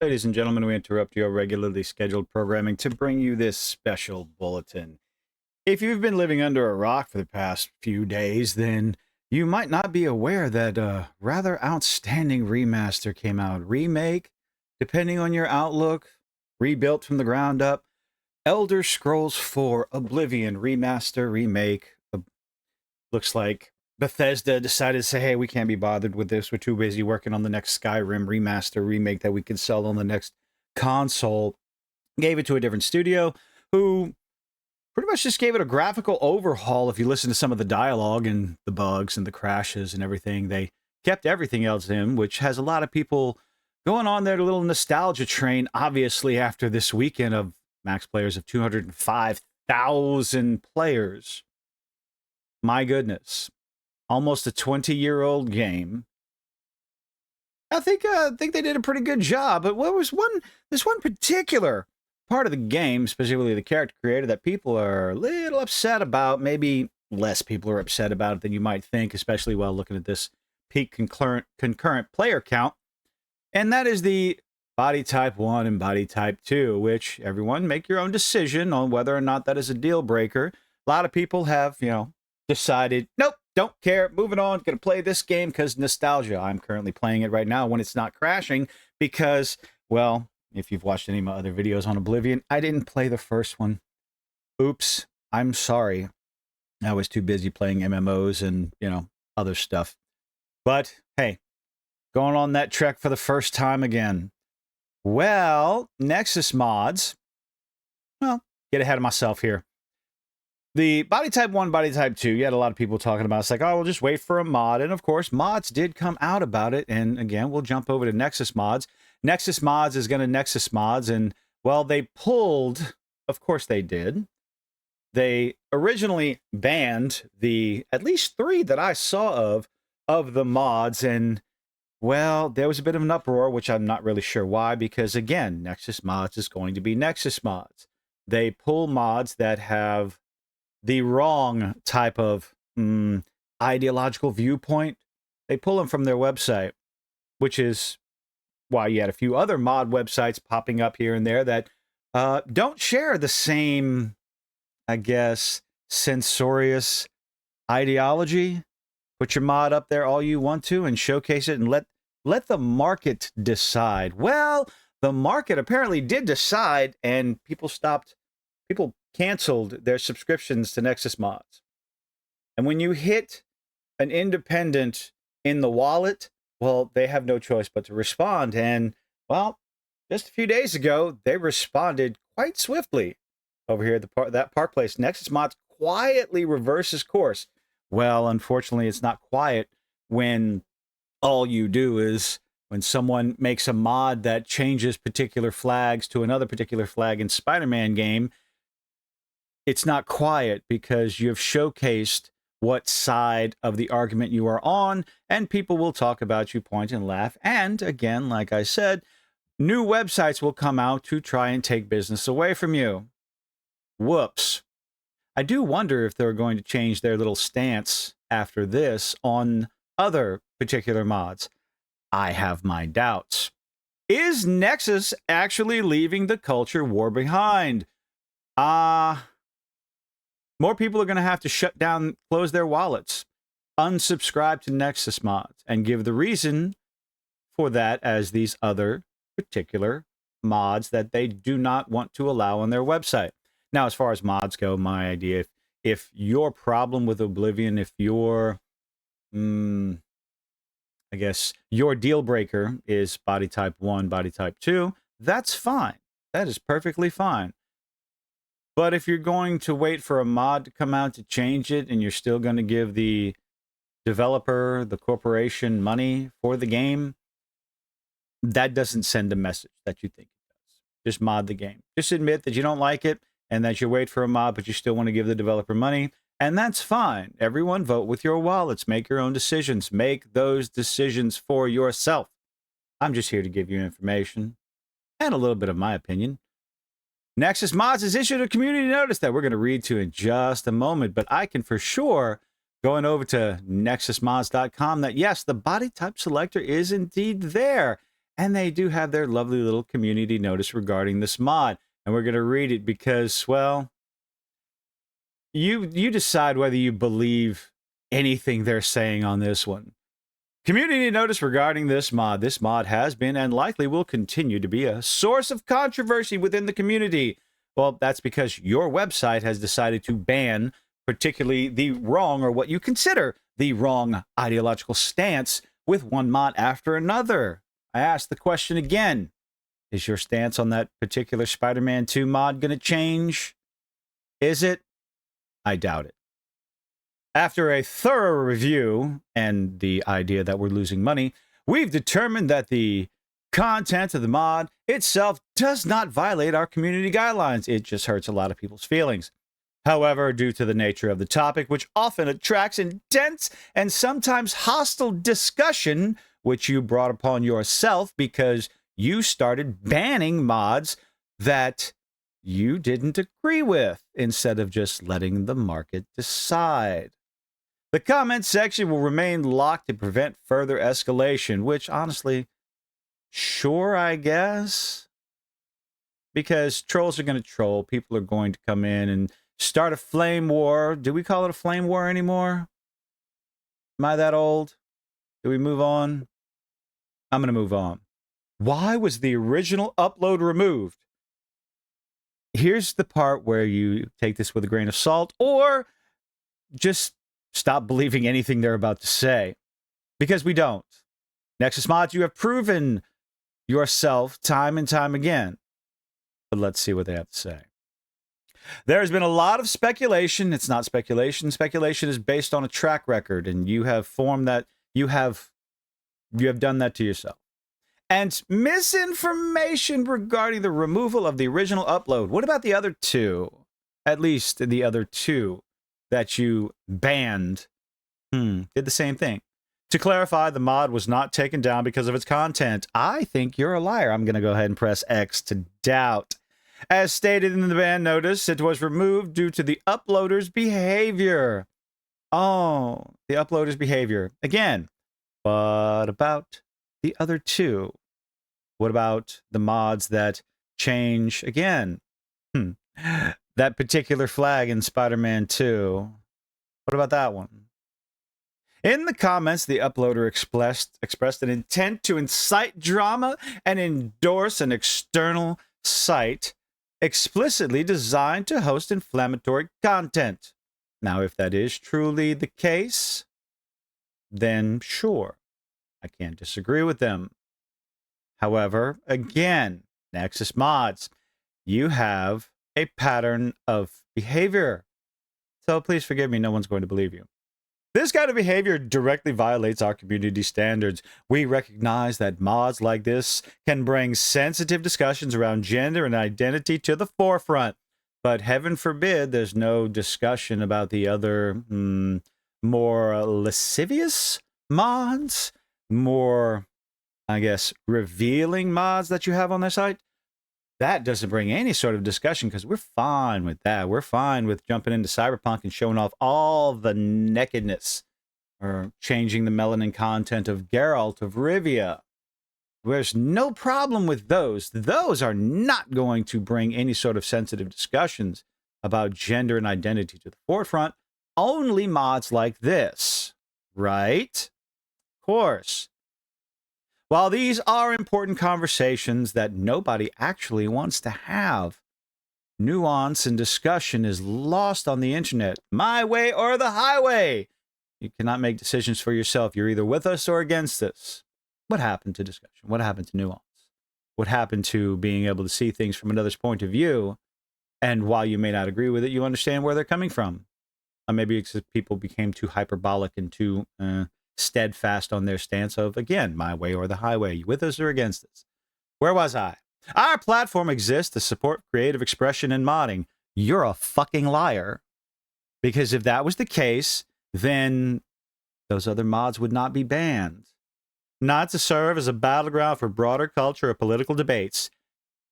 Ladies and gentlemen, we interrupt your regularly scheduled programming to bring you this special bulletin. If you've been living under a rock for the past few days, then you might not be aware that a rather outstanding remaster came out. Remake, depending on your outlook, rebuilt from the ground up. Elder Scrolls 4 Oblivion remaster, remake. Looks like Bethesda decided to say, hey, we can't be bothered with this. We're too busy working on the next Skyrim remaster remake that we can sell on the next console. Gave it to a different studio who pretty much just gave it a graphical overhaul. If you listen to some of the dialogue and the bugs and the crashes and everything, they kept everything else in, which has a lot of people going on their little nostalgia train, obviously, after this weekend of max players of 205,000 players. My goodness. Almost a 20-year-old game. I think they did a pretty good job. But there's one particular part of the game, specifically the character creator, that people are a little upset about. Maybe less people are upset about it than you might think, especially while looking at this peak concurrent player count. And that is the body type 1 and body type 2, which everyone make your own decision on whether or not that is a deal breaker. A lot of people have, decided, nope, don't care, moving on, gonna play this game because nostalgia. I'm currently playing it right now when it's not crashing because, well, if you've watched any of my other videos on Oblivion, I didn't play the first one. Oops, I'm sorry. I was too busy playing MMOs and, other stuff. But, hey, going on that trek for the first time again. Well, Nexus mods. Well, get ahead of myself here. The body type 1, body type 2, you had a lot of people talking about, it's like, oh, we'll just wait for a mod. And of course, mods did come out about it. And again, we'll jump over to Nexus mods. Nexus mods is going to Nexus mods. And, well, they pulled, of course they did. They originally banned the, at least 3 that I saw of the mods. And, well, there was a bit of an uproar, which I'm not really sure why, because again, Nexus mods is going to be Nexus mods. They pull mods that have the wrong type of ideological viewpoint. They pull them from their website, which is why you had a few other mod websites popping up here and there that don't share the same, I guess, censorious ideology. Put your mod up there all you want to and showcase it and let the market decide. Well, the market apparently did decide, and people canceled their subscriptions to Nexus mods. And when you hit an independent in the wallet, well, they have no choice but to respond. And, well, just a few days ago, they responded quite swiftly over here at that Park Place. Nexus mods quietly reverses course. Well, unfortunately, it's not quiet when all you do is when someone makes a mod that changes particular flags to another particular flag in Spider-Man game. It's not quiet because you've showcased what side of the argument you are on, and people will talk about you, point and laugh. And again, like I said, new websites will come out to try and take business away from you. Whoops. I do wonder if they're going to change their little stance after this on other particular mods. I have my doubts. Is Nexus actually leaving the culture war behind? More people are going to have to close their wallets, unsubscribe to Nexus mods, and give the reason for that as these other particular mods that they do not want to allow on their website. Now, as far as mods go, my idea, if your problem with Oblivion, if your, I guess, your deal breaker is body type 1, body type 2, that's fine. That is perfectly fine. But if you're going to wait for a mod to come out to change it, and you're still going to give the developer, the corporation, money for the game, that doesn't send a message that you think it does. Just mod the game. Just admit that you don't like it and that you wait for a mod, but you still want to give the developer money, and that's fine. Everyone vote with your wallets. Make your own decisions. Make those decisions for yourself. I'm just here to give you information and a little bit of my opinion. Nexus Mods has issued a community notice that we're going to read to in just a moment, but I can for sure, going over to nexusmods.com, that yes, the body type selector is indeed there. And they do have their lovely little community notice regarding this mod. And we're going to read it because, well, you decide whether you believe anything they're saying on this one. Community notice regarding this mod. This mod has been and likely will continue to be a source of controversy within the community. Well, that's because your website has decided to ban particularly the wrong, or what you consider the wrong, ideological stance with one mod after another. I ask the question again. Is your stance on that particular Spider-Man 2 mod going to change? Is it? I doubt it. After a thorough review and the idea that we're losing money, we've determined that the content of the mod itself does not violate our community guidelines. It just hurts a lot of people's feelings. However, due to the nature of the topic, which often attracts intense and sometimes hostile discussion, which you brought upon yourself because you started banning mods that you didn't agree with instead of just letting the market decide. The comment section will remain locked to prevent further escalation, which honestly, sure, I guess. Because trolls are going to troll. People are going to come in and start a flame war. Do we call it a flame war anymore? Am I that old? Do we move on? I'm going to move on. Why was the original upload removed? Here's the part where you take this with a grain of salt or just stop believing anything they're about to say. Because we don't. Nexus Mods, you have proven yourself time and time again. But let's see what they have to say. There has been a lot of speculation. It's not speculation. Speculation is based on a track record, and you have formed that. You have done that to yourself. And misinformation regarding the removal of the original upload. What about the other two? At least the other two that you banned did the same thing. To clarify, the mod was not taken down because of its content. I think you're a liar. I'm going to go ahead and press X to doubt. As stated in the ban notice, it was removed due to the uploader's behavior. Oh, the uploader's behavior. Again, what about the other two? What about the mods that change again? That particular flag in Spider-Man 2. What about that one? In the comments, the uploader expressed an intent to incite drama and endorse an external site explicitly designed to host inflammatory content. Now, if that is truly the case, then sure, I can't disagree with them. However, again, Nexus Mods, you have a pattern of behavior. So please forgive me, no one's going to believe you. This kind of behavior directly violates our community standards. We recognize that mods like this can bring sensitive discussions around gender and identity to the forefront. But heaven forbid there's no discussion about the other more lascivious mods, more, I guess, revealing mods that you have on their site. That doesn't bring any sort of discussion because we're fine with that. We're fine with jumping into Cyberpunk and showing off all the nakedness or changing the melanin content of Geralt of Rivia. There's no problem with those. Those are not going to bring any sort of sensitive discussions about gender and identity to the forefront. Only mods like this, right? Of course. While these are important conversations that nobody actually wants to have, nuance and discussion is lost on the internet. My way or the highway. You cannot make decisions for yourself. You're either with us or against us. What happened to discussion? What happened to nuance? What happened to being able to see things from another's point of view? And while you may not agree with it, you understand where they're coming from. Maybe it's because people became too hyperbolic and too steadfast on their stance of, again, my way or the highway. You with us or against us? Where was I? Our platform exists to support creative expression and modding. You're a fucking liar. Because if that was the case, then those other mods would not be banned. Not to serve as a battleground for broader culture or political debates.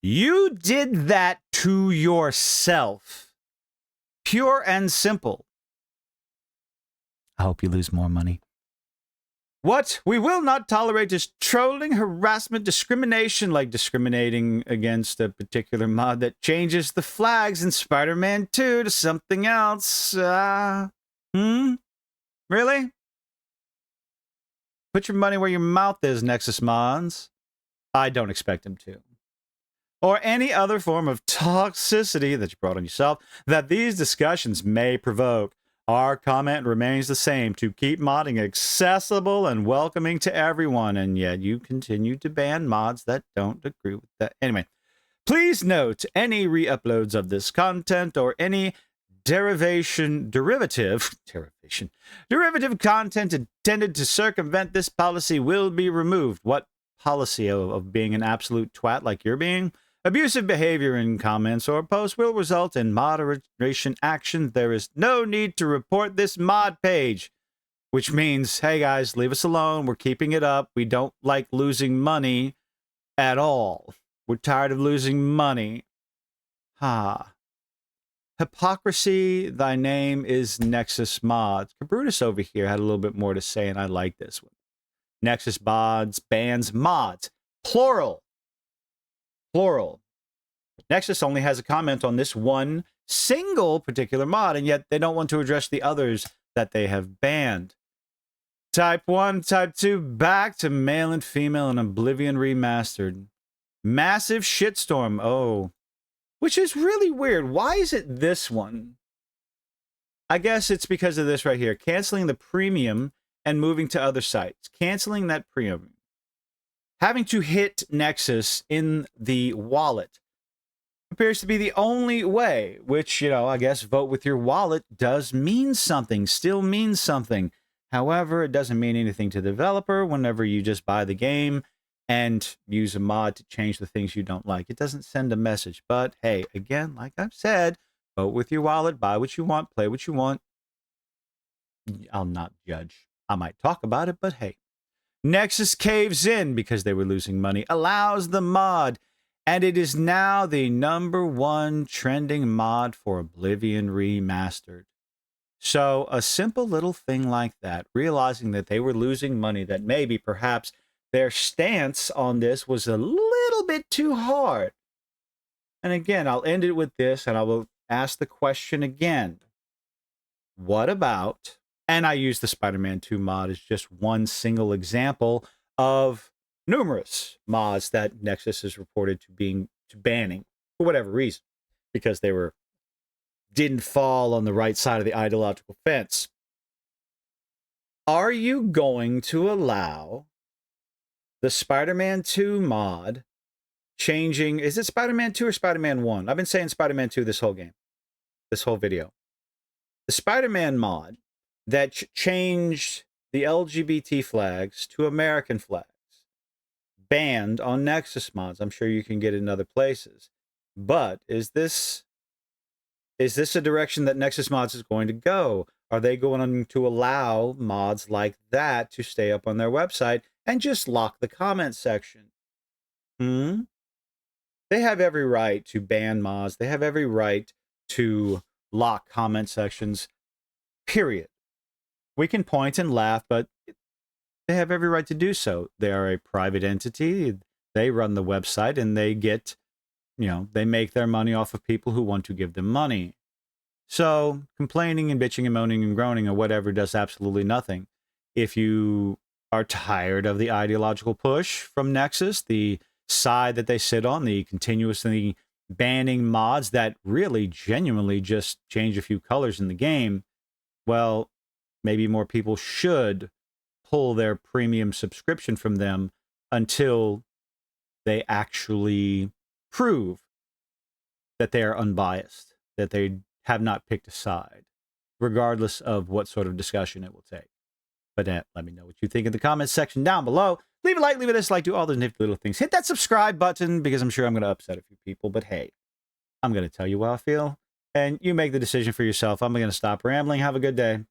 You did that to yourself. Pure and simple. I hope you lose more money. What we will not tolerate is trolling, harassment, discrimination, like discriminating against a particular mod that changes the flags in Spider-Man 2 to something else. Really? Put your money where your mouth is, Nexus mods. I don't expect them to. Or any other form of toxicity that you brought on yourself that these discussions may provoke. Our comment remains the same: to keep modding accessible and welcoming to everyone, and yet you continue to ban mods that don't agree with that. Anyway, please note any re-uploads of this content or any derivative content intended to circumvent this policy will be removed. What policy of being an absolute twat like you're being? Abusive behavior in comments or posts will result in moderation action. There is no need to report this mod page, which means, hey guys, leave us alone. We're keeping it up. We don't like losing money at all. We're tired of losing money. Hypocrisy, thy name is Nexus Mods. Cabrutus over here had a little bit more to say, and I like this one. Nexus Mods bans mods. Plural. Nexus only has a comment on this one single particular mod, and yet they don't want to address the others that they have banned. Type 1, Type 2, back to male and female and Oblivion Remastered. Massive shitstorm. Oh. Which is really weird. Why is it this one? I guess it's because of this right here. Canceling the premium and moving to other sites. Canceling that premium. Having to hit Nexus in the wallet appears to be the only way, which, you know, I guess vote with your wallet does mean something, still means something. However, it doesn't mean anything to the developer whenever you just buy the game and use a mod to change the things you don't like. It doesn't send a message. But hey, again, like I've said, vote with your wallet, buy what you want, play what you want. I'll not judge. I might talk about it, but hey. Nexus caves in because they were losing money, allows the mod, and it is now the #1 trending mod for Oblivion Remastered. So a simple little thing like that, realizing that they were losing money, that maybe perhaps their stance on this was a little bit too hard. And again, I'll end it with this, and I will ask the question again. What about... And I use the Spider-Man 2 mod as just one single example of numerous mods that Nexus is reported to banning for whatever reason, because they didn't fall on the right side of the ideological fence. Are you going to allow the Spider-Man 2 mod changing? Is it Spider-Man 2 or Spider-Man 1? I've been saying Spider-Man 2 this whole game, this whole video. The Spider-Man mod that changed the LGBT flags to American flags, banned on Nexus mods. I'm sure you can get it in other places. But is this a direction that Nexus mods is going to go? Are they going to allow mods like that to stay up on their website and just lock the comment section? They have every right to ban mods. They have every right to lock comment sections, period. We can point and laugh, but they have every right to do so. They are a private entity. They run the website, and they get, you know, they make their money off of people who want to give them money. So complaining and bitching and moaning and groaning or whatever does absolutely nothing. If you are tired of the ideological push from Nexus, the side that they sit on, the continuously banning mods that really genuinely just change a few colors in the game, well, maybe more people should pull their premium subscription from them until they actually prove that they are unbiased, that they have not picked a side, regardless of what sort of discussion it will take. But let me know what you think in the comments section down below. Leave a like, leave a dislike, do all those nifty little things. Hit that subscribe button, because I'm sure I'm going to upset a few people. But hey, I'm going to tell you how I feel, and you make the decision for yourself. I'm going to stop rambling. Have a good day.